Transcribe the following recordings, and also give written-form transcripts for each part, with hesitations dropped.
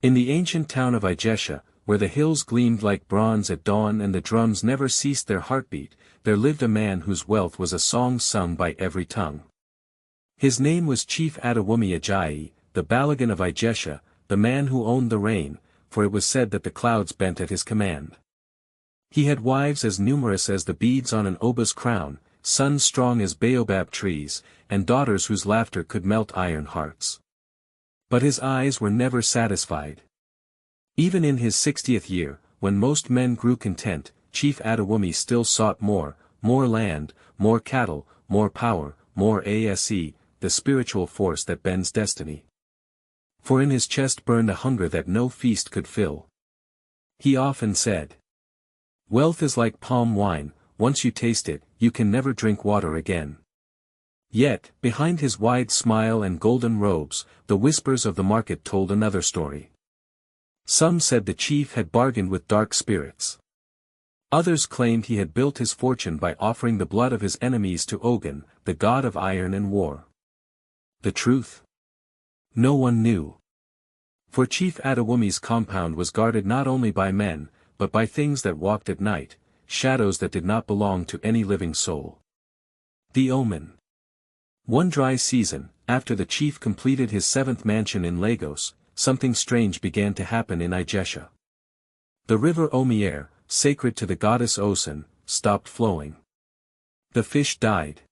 In the ancient town of Ijesha, where the hills gleamed like bronze at dawn and the drums never ceased their heartbeat, there lived a man whose wealth was a song sung by every tongue. His name was Chief Adewumi Ajayi, the Balogun of Ijesha, the man who owned the rain, for it was said that the clouds bent at his command. He had wives as numerous as the beads on an Oba's crown, sons strong as baobab trees, and daughters whose laughter could melt iron hearts. But his eyes were never satisfied. Even in his 60th year, when most men grew content, Chief Adewumi still sought more land, more cattle, more power, more ase, the spiritual force that bends destiny. For in his chest burned a hunger that no feast could fill. He often said, "Wealth is like palm wine, once you taste it, you can never drink water again." Yet, behind his wide smile and golden robes, the whispers of the market told another story. Some said the chief had bargained with dark spirits. Others claimed he had built his fortune by offering the blood of his enemies to Ogun, the god of iron and war. The truth? No one knew. For Chief Adewumi's compound was guarded not only by men, but by things that walked at night, shadows that did not belong to any living soul. The Omen. One dry season, after the chief completed his 7th mansion in Lagos, something strange began to happen in Ijesha. The river Omier, sacred to the goddess Osun, stopped flowing. The fish died.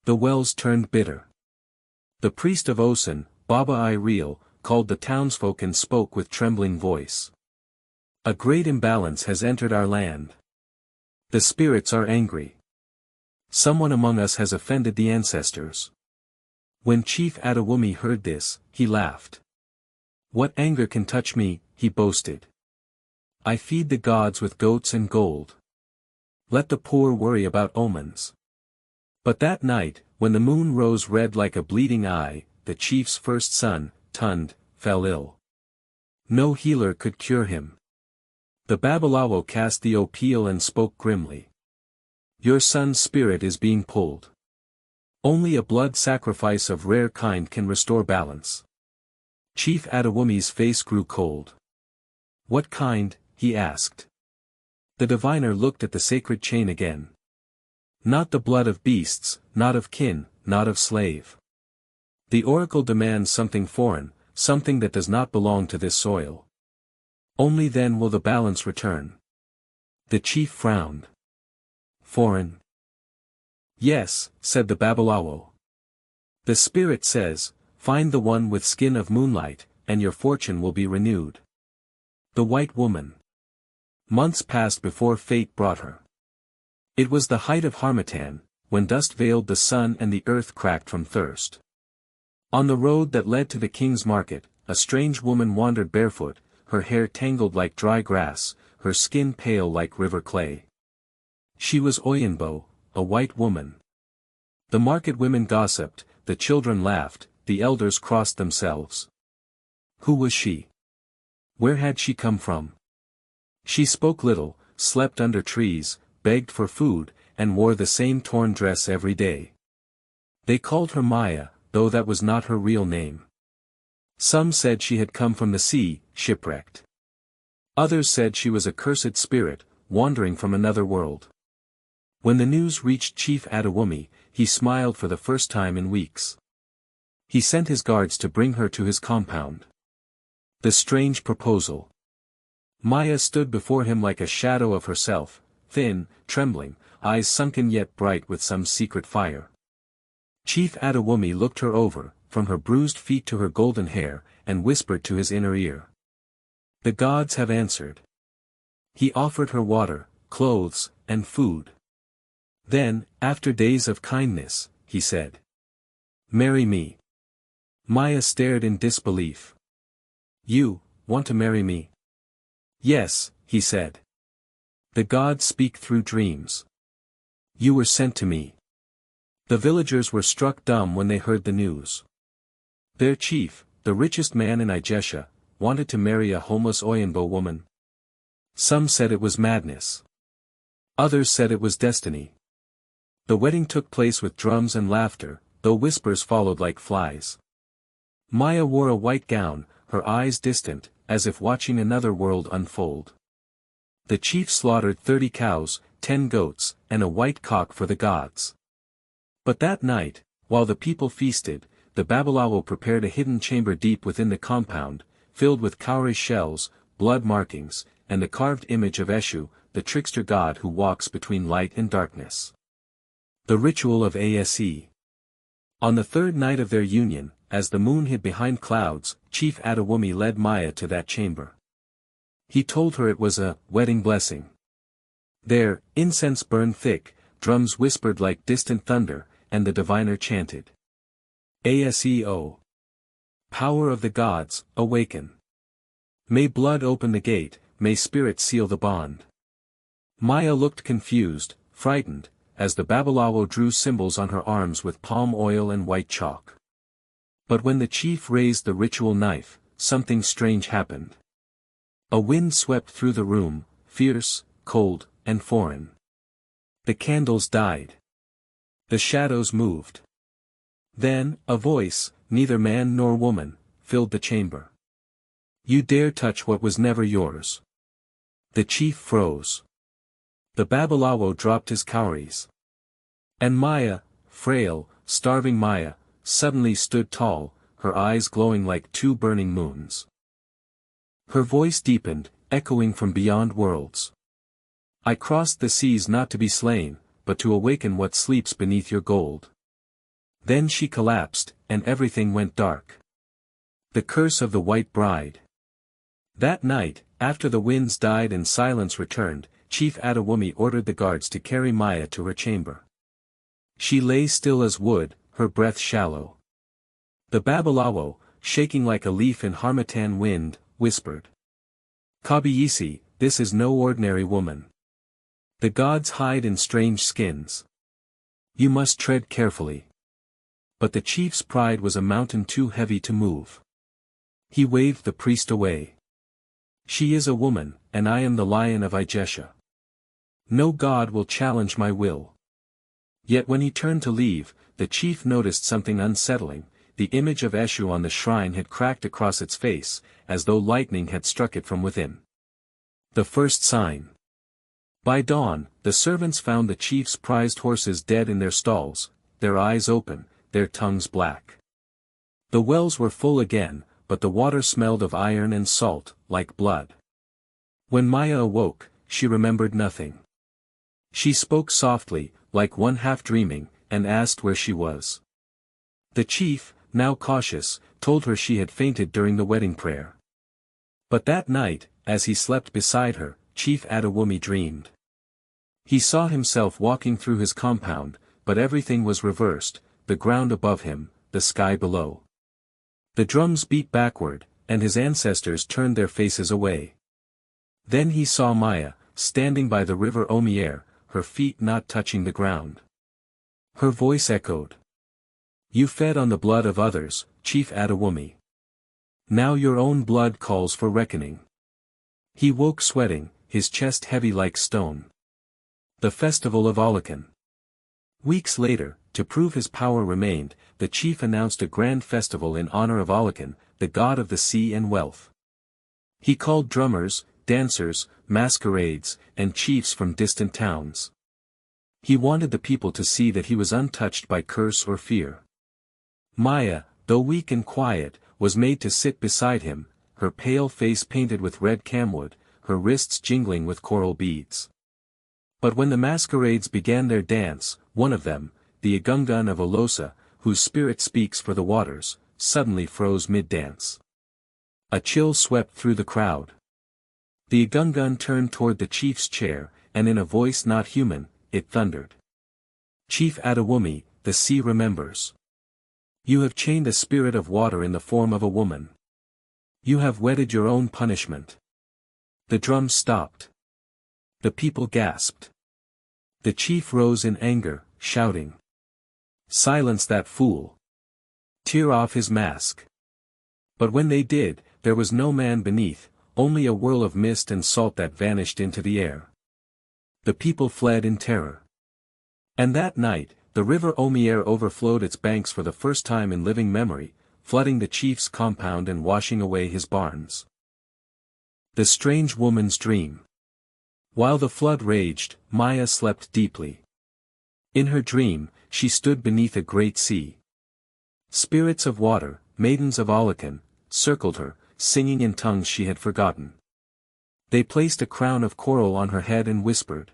The wells turned bitter. The priest of Osun, Baba Ireel, called the townsfolk and spoke with trembling voice. "A great imbalance has entered our land. The spirits are angry. Someone among us has offended the ancestors." When Chief Adewumi heard this, he laughed. "What anger can touch me?" he boasted. "I feed the gods with goats and gold. Let the poor worry about omens." But that night, when the moon rose red like a bleeding eye, the chief's first son, Tund, fell ill. No healer could cure him. The Babalawo cast the appeal and spoke grimly. "Your son's spirit is being pulled. Only a blood sacrifice of rare kind can restore balance." Chief Adewumi's face grew cold. "What kind?" he asked. The diviner looked at the sacred chain again. "Not the blood of beasts, not of kin, not of slave. The oracle demands something foreign, something that does not belong to this soil. Only then will the balance return." The chief frowned. "Foreign?" "Yes," said the Babalawo. "The spirit says, find the one with skin of moonlight, and your fortune will be renewed." The white woman. Months passed before fate brought her. It was the height of Harmattan, when dust veiled the sun and the earth cracked from thirst. On the road that led to the king's market, a strange woman wandered barefoot, her hair tangled like dry grass, her skin pale like river clay. She was Oyinbo, a white woman. The market women gossiped, the children laughed, the elders crossed themselves. Who was she? Where had she come from? She spoke little, slept under trees, begged for food, and wore the same torn dress every day. They called her Maya, though that was not her real name. Some said she had come from the sea, shipwrecked. Others said she was a cursed spirit, wandering from another world. When the news reached Chief Adewumi, he smiled for the first time in weeks. He sent his guards to bring her to his compound. The strange proposal. Maya stood before him like a shadow of herself, thin, trembling, eyes sunken yet bright with some secret fire. Chief Adewumi looked her over, from her bruised feet to her golden hair, and whispered to his inner ear. "The gods have answered." He offered her water, clothes, and food. Then, after days of kindness, he said, "Marry me." Maya stared in disbelief. "You want to marry me?" "Yes," he said. "The gods speak through dreams. You were sent to me." The villagers were struck dumb when they heard the news. Their chief, the richest man in Ijesha, wanted to marry a homeless Oyinbo woman. Some said it was madness. Others said it was destiny. The wedding took place with drums and laughter, though whispers followed like flies. Maya wore a white gown, her eyes distant, as if watching another world unfold. The chief slaughtered 30 cows, 10 goats, and a white cock for the gods. But that night, while the people feasted, the Babalawo prepared a hidden chamber deep within the compound, filled with cowrie shells, blood markings, and the carved image of Eshu, the trickster god who walks between light and darkness. The Ritual of Ase. On the third night of their union, as the moon hid behind clouds, Chief Adewumi led Maya to that chamber. He told her it was a wedding blessing. There, incense burned thick, drums whispered like distant thunder, and the diviner chanted. Aseo. Power of the gods, awaken. May blood open the gate, may spirit seal the bond. Maya looked confused, frightened, as the Babalawo drew symbols on her arms with palm oil and white chalk. But when the chief raised the ritual knife, something strange happened. A wind swept through the room, fierce, cold, and foreign. The candles died. The shadows moved. Then, a voice, neither man nor woman, filled the chamber. You dare touch what was never yours. The chief froze. The Babalawo dropped his cowries. And Maya, frail, starving Maya, suddenly stood tall, her eyes glowing like 2 burning moons. Her voice deepened, echoing from beyond worlds. I crossed the seas not to be slain, but to awaken what sleeps beneath your gold. Then she collapsed, and everything went dark. The curse of the white bride. That night, after the winds died and silence returned, Chief Adewumi ordered the guards to carry Maya to her chamber. She lay still as wood, her breath shallow. The Babalawo, shaking like a leaf in harmattan wind, whispered. Kabiyesi, this is no ordinary woman. The gods hide in strange skins. You must tread carefully. But the chief's pride was a mountain too heavy to move. He waved the priest away. She is a woman, and I am the lion of Ijesha. No god will challenge my will. Yet when he turned to leave, the chief noticed something unsettling. The image of Eshu on the shrine had cracked across its face, as though lightning had struck it from within. The first sign. By dawn, the servants found the chief's prized horses dead in their stalls, their eyes open, their tongues black. The wells were full again, but the water smelled of iron and salt, like blood. When Maya awoke, she remembered nothing. She spoke softly, like one half dreaming, and asked where she was. The chief, now cautious, told her she had fainted during the wedding prayer. But that night, as he slept beside her, Chief Adewumi dreamed. He saw himself walking through his compound, but everything was reversed, the ground above him, the sky below. The drums beat backward, and his ancestors turned their faces away. Then he saw Maya, standing by the river Omier, her feet not touching the ground. Her voice echoed. You fed on the blood of others, Chief Adewumi. Now your own blood calls for reckoning. He woke sweating, his chest heavy like stone. The Festival of Olakan. Weeks later, to prove his power remained, the chief announced a grand festival in honor of Olakan, the god of the sea and wealth. He called drummers, dancers, masquerades, and chiefs from distant towns. He wanted the people to see that he was untouched by curse or fear. Maya, though weak and quiet, was made to sit beside him, her pale face painted with red camwood, her wrists jingling with coral beads. But when the masquerades began their dance, one of them, the Igungun of Olosa, whose spirit speaks for the waters, suddenly froze mid-dance. A chill swept through the crowd. The Igungun turned toward the chief's chair, and in a voice not human, it thundered. Chief Adewumi, the sea remembers. You have chained a spirit of water in the form of a woman. You have wedded your own punishment. The drums stopped. The people gasped. The chief rose in anger, shouting. Silence that fool. Tear off his mask. But when they did, there was no man beneath, only a whirl of mist and salt that vanished into the air. The people fled in terror. And that night, the river Omier overflowed its banks for the first time in living memory, flooding the chief's compound and washing away his barns. The strange woman's dream. While the flood raged, Maya slept deeply. In her dream, she stood beneath a great sea. Spirits of water, maidens of Olakan, circled her, singing in tongues she had forgotten. They placed a crown of coral on her head and whispered.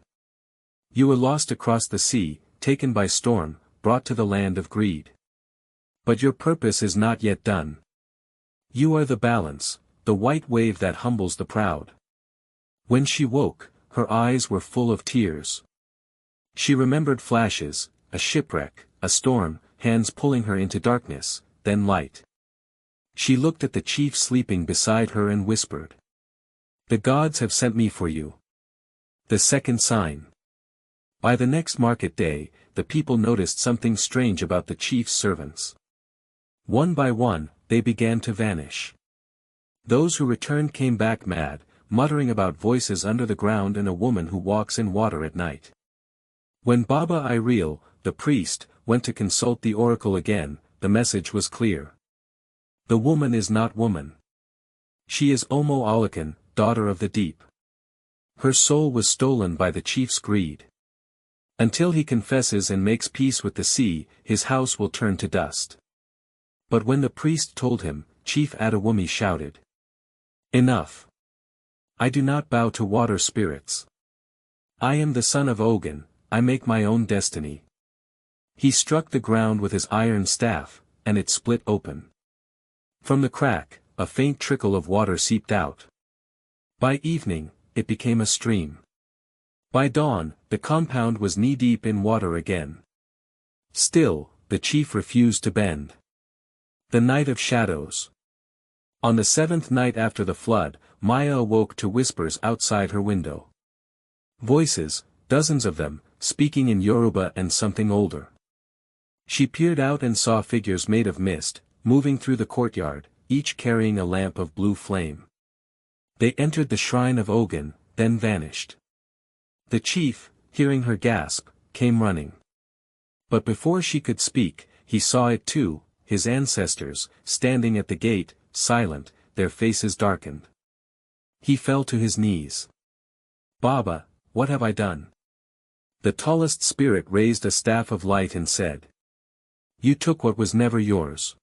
You were lost across the sea, taken by storm, brought to the land of greed. But your purpose is not yet done. You are the balance, the white wave that humbles the proud. When she woke, her eyes were full of tears. She remembered flashes, a shipwreck, a storm, hands pulling her into darkness, then light. She looked at the chief sleeping beside her and whispered. The gods have sent me for you. The second sign. By the next market day, the people noticed something strange about the chief's servants. One by one, they began to vanish. Those who returned came back mad, muttering about voices under the ground and a woman who walks in water at night. When Baba Ireel, the priest, went to consult the oracle again, the message was clear. The woman is not woman. She is Omo Olakan, daughter of the deep. Her soul was stolen by the chief's greed. Until he confesses and makes peace with the sea, his house will turn to dust. But when the priest told him, Chief Adewumi shouted. Enough! I do not bow to water spirits. I am the son of Ogun, I make my own destiny. He struck the ground with his iron staff, and it split open. From the crack, a faint trickle of water seeped out. By evening, it became a stream. By dawn, the compound was knee-deep in water again. Still, the chief refused to bend. The night of shadows. On the seventh night after the flood, Maya awoke to whispers outside her window. Voices, dozens of them, speaking in Yoruba and something older. She peered out and saw figures made of mist, moving through the courtyard, each carrying a lamp of blue flame. They entered the shrine of Ogun, then vanished. The chief, hearing her gasp, came running. But before she could speak, he saw it too, his ancestors, standing at the gate, silent, their faces darkened. He fell to his knees. Baba, what have I done? The tallest spirit raised a staff of light and said. You took what was never yours.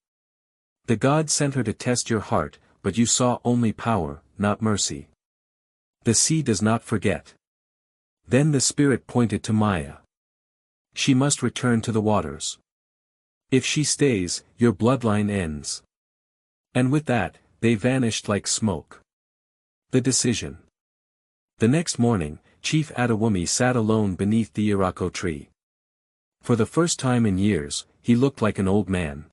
The god sent her to test your heart, but you saw only power, not mercy. The sea does not forget. Then the spirit pointed to Maya. She must return to the waters. If she stays, your bloodline ends. And with that, they vanished like smoke. The decision. The next morning, Chief Adewumi sat alone beneath the Irako tree. For the first time in years, he looked like an old man.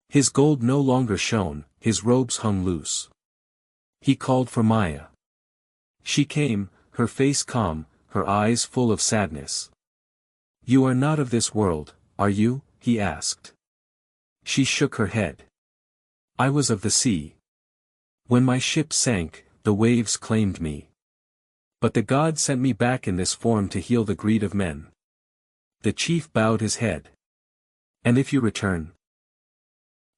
His gold no longer shone, his robes hung loose. He called for Maya. She came, her face calm, her eyes full of sadness. You are not of this world, are you? He asked. She shook her head. I was of the sea. When my ship sank, the waves claimed me. But the god sent me back in this form to heal the greed of men. The chief bowed his head. And if you return?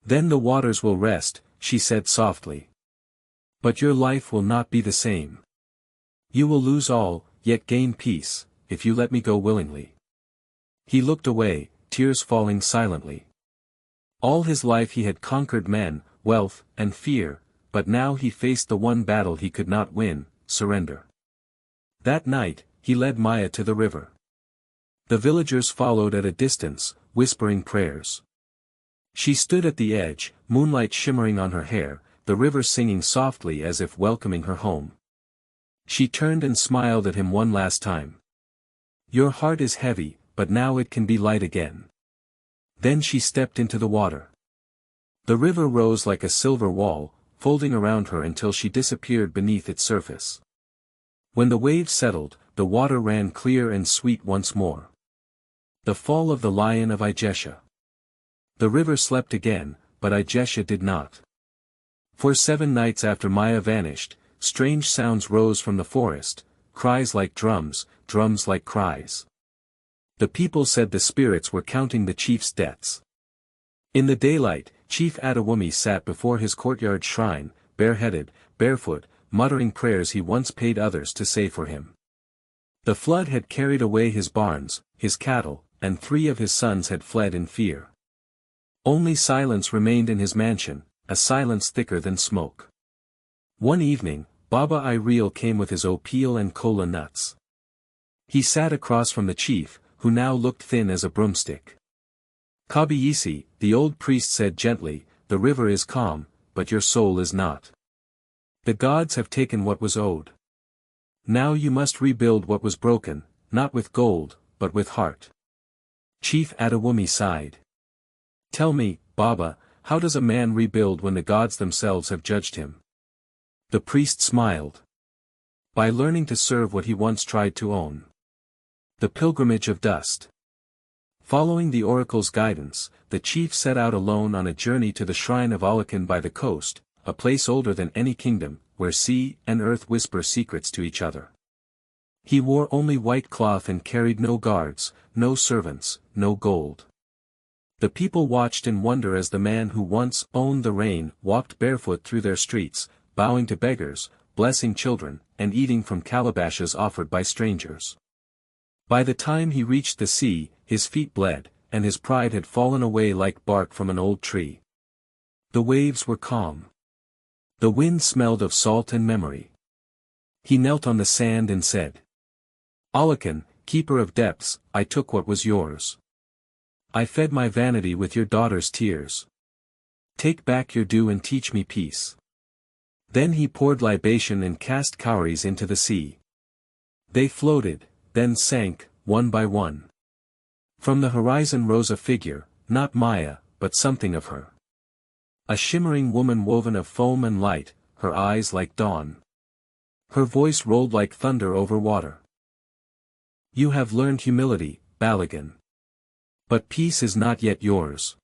Then the waters will rest, she said softly. But your life will not be the same. You will lose all, yet gain peace, if you let me go willingly. He looked away, tears falling silently. All his life he had conquered men, wealth, and fear, but now he faced the one battle he could not win, surrender. That night, he led Maya to the river. The villagers followed at a distance, whispering prayers. She stood at the edge, moonlight shimmering on her hair, the river singing softly as if welcoming her home. She turned and smiled at him one last time. Your heart is heavy, but now it can be light again. Then she stepped into the water. The river rose like a silver wall, folding around her until she disappeared beneath its surface. When the waves settled, the water ran clear and sweet once more. The fall of the lion of Ijesha. The river slept again, but Ijesha did not. For 7 nights after Maya vanished, strange sounds rose from the forest, cries like drums, drums like cries. The people said the spirits were counting the chief's debts. In the daylight, Chief Adewumi sat before his courtyard shrine, bareheaded, barefoot, muttering prayers he once paid others to say for him. The flood had carried away his barns, his cattle, and 3 of his sons had fled in fear. Only silence remained in his mansion, a silence thicker than smoke. One evening, Baba Ireel came with his opeel and kola nuts. He sat across from the chief, who now looked thin as a broomstick. Kabiyesi, the old priest said gently, the river is calm, but your soul is not. The gods have taken what was owed. Now you must rebuild what was broken, not with gold, but with heart. Chief Adewumi sighed. Tell me, Baba, how does a man rebuild when the gods themselves have judged him? The priest smiled. By learning to serve what he once tried to own. The pilgrimage of dust. Following the oracle's guidance, the chief set out alone on a journey to the shrine of Alakan by the coast, a place older than any kingdom, where sea and earth whisper secrets to each other. He wore only white cloth and carried no guards, no servants, no gold. The people watched in wonder as the man who once owned the rain walked barefoot through their streets, bowing to beggars, blessing children, and eating from calabashes offered by strangers. By the time he reached the sea, his feet bled, and his pride had fallen away like bark from an old tree. The waves were calm. The wind smelled of salt and memory. He knelt on the sand and said, Alakan, keeper of depths, I took what was yours. I fed my vanity with your daughter's tears. Take back your due and teach me peace. Then he poured libation and cast cowries into the sea. They floated, then sank, one by one. From the horizon rose a figure, not Maya, but something of her. A shimmering woman woven of foam and light, her eyes like dawn. Her voice rolled like thunder over water. You have learned humility, Balagan. But peace is not yet yours.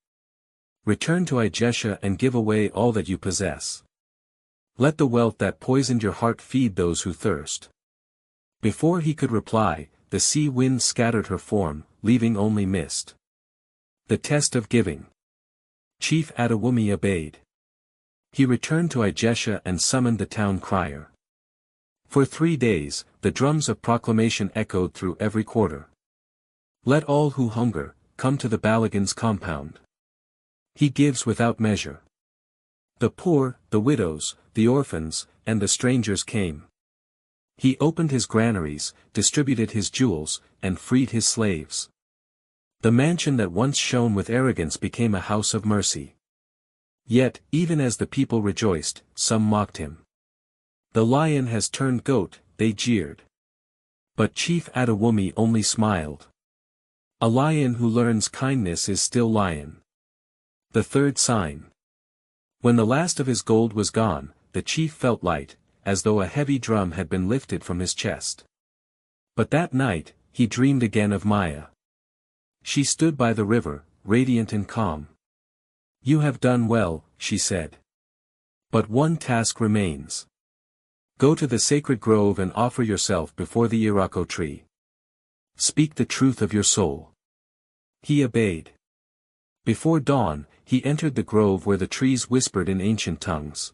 Return to Ijesha and give away all that you possess. Let the wealth that poisoned your heart feed those who thirst. Before he could reply, the sea wind scattered her form, leaving only mist. The test of giving. Chief Adewumi obeyed. He returned to Ijesha and summoned the town crier. For 3 days, the drums of proclamation echoed through every quarter. Let all who hunger, come to the Balagan's compound. He gives without measure. The poor, the widows, the orphans, and the strangers came. He opened his granaries, distributed his jewels, and freed his slaves. The mansion that once shone with arrogance became a house of mercy. Yet, even as the people rejoiced, some mocked him. The lion has turned goat, they jeered. But Chief Adewumi only smiled. A lion who learns kindness is still lion. The third sign. When the last of his gold was gone, the chief felt light, as though a heavy drum had been lifted from his chest. But that night, he dreamed again of Maya. She stood by the river, radiant and calm. You have done well, she said. But one task remains. Go to the sacred grove and offer yourself before the Irako tree. Speak the truth of your soul. He obeyed. Before dawn, he entered the grove where the trees whispered in ancient tongues.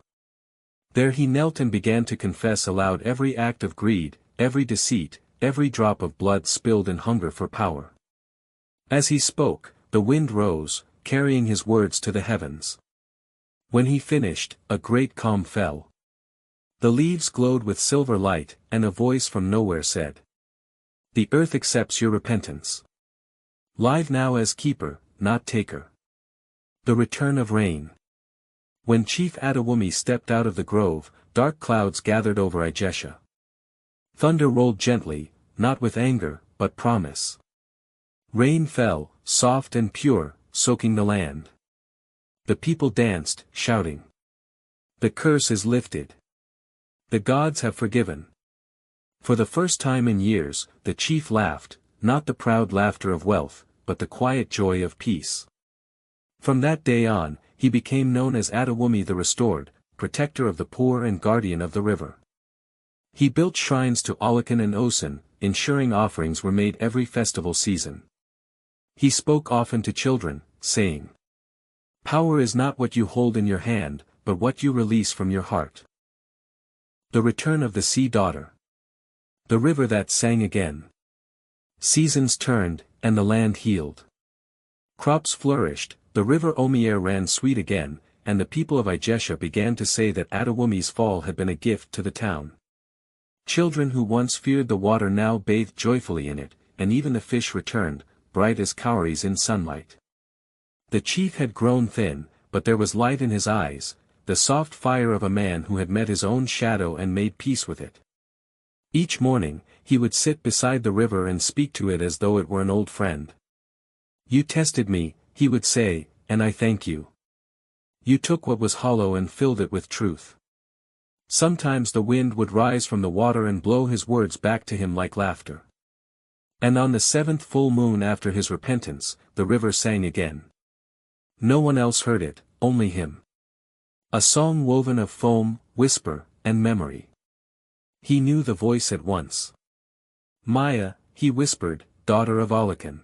There he knelt and began to confess aloud every act of greed, every deceit, every drop of blood spilled in hunger for power. As he spoke, the wind rose, carrying his words to the heavens. When he finished, a great calm fell. The leaves glowed with silver light, and a voice from nowhere said, The earth accepts your repentance. Live now as keeper, not taker. The return of rain. When Chief Adewumi stepped out of the grove, dark clouds gathered over Ijesha. Thunder rolled gently, not with anger, but promise. Rain fell, soft and pure, soaking the land. The people danced, shouting. The curse is lifted. The gods have forgiven. For the first time in years, the chief laughed, not the proud laughter of wealth, but the quiet joy of peace. From that day on, he became known as Adewumi the Restored, protector of the poor and guardian of the river. He built shrines to Alakan and Osun, ensuring offerings were made every festival season. He spoke often to children, saying, Power is not what you hold in your hand, but what you release from your heart. The return of the sea daughter. The river that sang again. Seasons turned, and the land healed. Crops flourished, the river Omier ran sweet again, and the people of Ijesha began to say that Adewumi's fall had been a gift to the town. Children who once feared the water now bathed joyfully in it, and even the fish returned, bright as cowries in sunlight. The chief had grown thin, but there was light in his eyes, the soft fire of a man who had met his own shadow and made peace with it. Each morning, he would sit beside the river and speak to it as though it were an old friend. "You tested me," he would say, "and I thank you. You took what was hollow and filled it with truth." Sometimes the wind would rise from the water and blow his words back to him like laughter. And on the 7th full moon after his repentance, the river sang again. No one else heard it, only him. A song woven of foam, whisper, and memory. He knew the voice at once. "Maya," he whispered, "daughter of Alakan.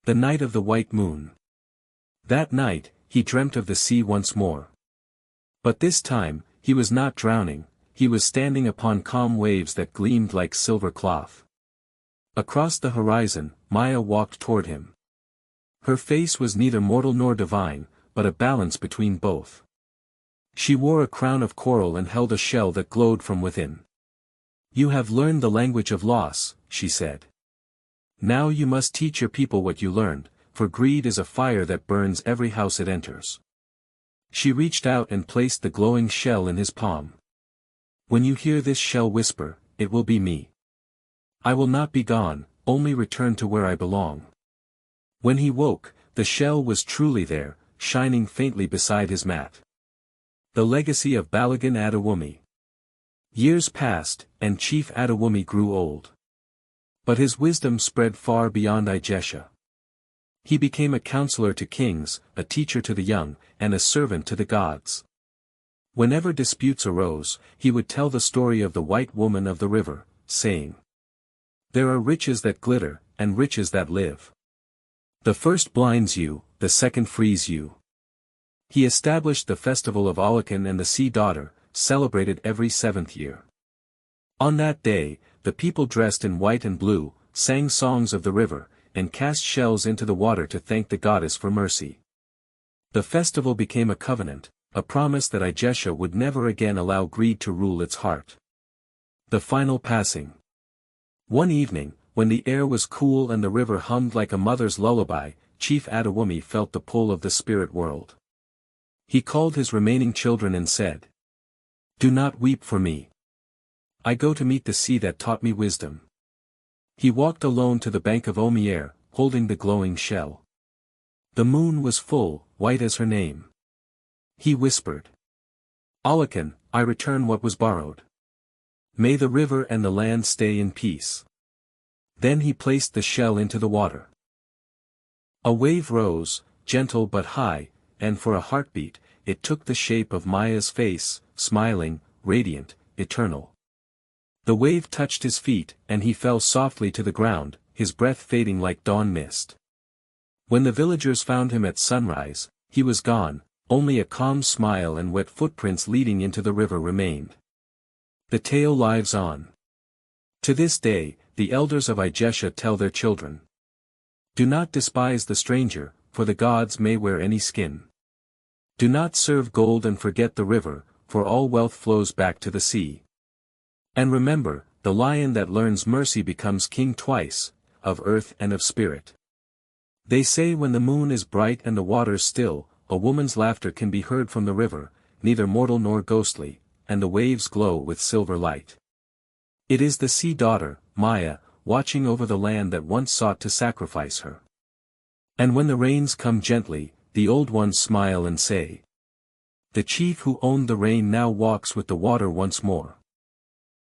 The night of the white moon." That night, he dreamt of the sea once more. But this time, he was not drowning, he was standing upon calm waves that gleamed like silver cloth. Across the horizon, Maya walked toward him. Her face was neither mortal nor divine, but a balance between both. She wore a crown of coral and held a shell that glowed from within. "You have learned the language of loss," she said. "Now you must teach your people what you learned, for greed is a fire that burns every house it enters." She reached out and placed the glowing shell in his palm. "When you hear this shell whisper, it will be me. I will not be gone, only return to where I belong." When he woke, the shell was truly there, shining faintly beside his mat. The legacy of Balagan Adewumi. Years passed, and Chief Adewumi grew old. But his wisdom spread far beyond Ijesha. He became a counselor to kings, a teacher to the young, and a servant to the gods. Whenever disputes arose, he would tell the story of the white woman of the river, saying, "There are riches that glitter, and riches that live. The first blinds you, the second frees you." He established the festival of Alakan and the Sea Daughter, celebrated every 7th year. On that day, the people dressed in white and blue, sang songs of the river, and cast shells into the water to thank the goddess for mercy. The festival became a covenant, a promise that Ijesha would never again allow greed to rule its heart. The final passing. One evening, when the air was cool and the river hummed like a mother's lullaby, Chief Adewumi felt the pull of the spirit world. He called his remaining children and said, "Do not weep for me. I go to meet the sea that taught me wisdom." He walked alone to the bank of Omier, holding the glowing shell. The moon was full, white as her name. He whispered, "Alakan, I return what was borrowed. May the river and the land stay in peace." Then he placed the shell into the water. A wave rose, gentle but high, and for a heartbeat, it took the shape of Maya's face, smiling, radiant, eternal. The wave touched his feet, and he fell softly to the ground, his breath fading like dawn mist. When the villagers found him at sunrise, he was gone, only a calm smile and wet footprints leading into the river remained. The tale lives on. To this day, the elders of Ijesha tell their children, "Do not despise the stranger, for the gods may wear any skin. Do not serve gold and forget the river, for all wealth flows back to the sea. And remember, the lion that learns mercy becomes king twice, of earth and of spirit." They say when the moon is bright and the waters still, a woman's laughter can be heard from the river, neither mortal nor ghostly, and the waves glow with silver light. It is the sea daughter, Maya, watching over the land that once sought to sacrifice her. And when the rains come gently, the old ones smile and say, "The chief who owned the rain now walks with the water once more."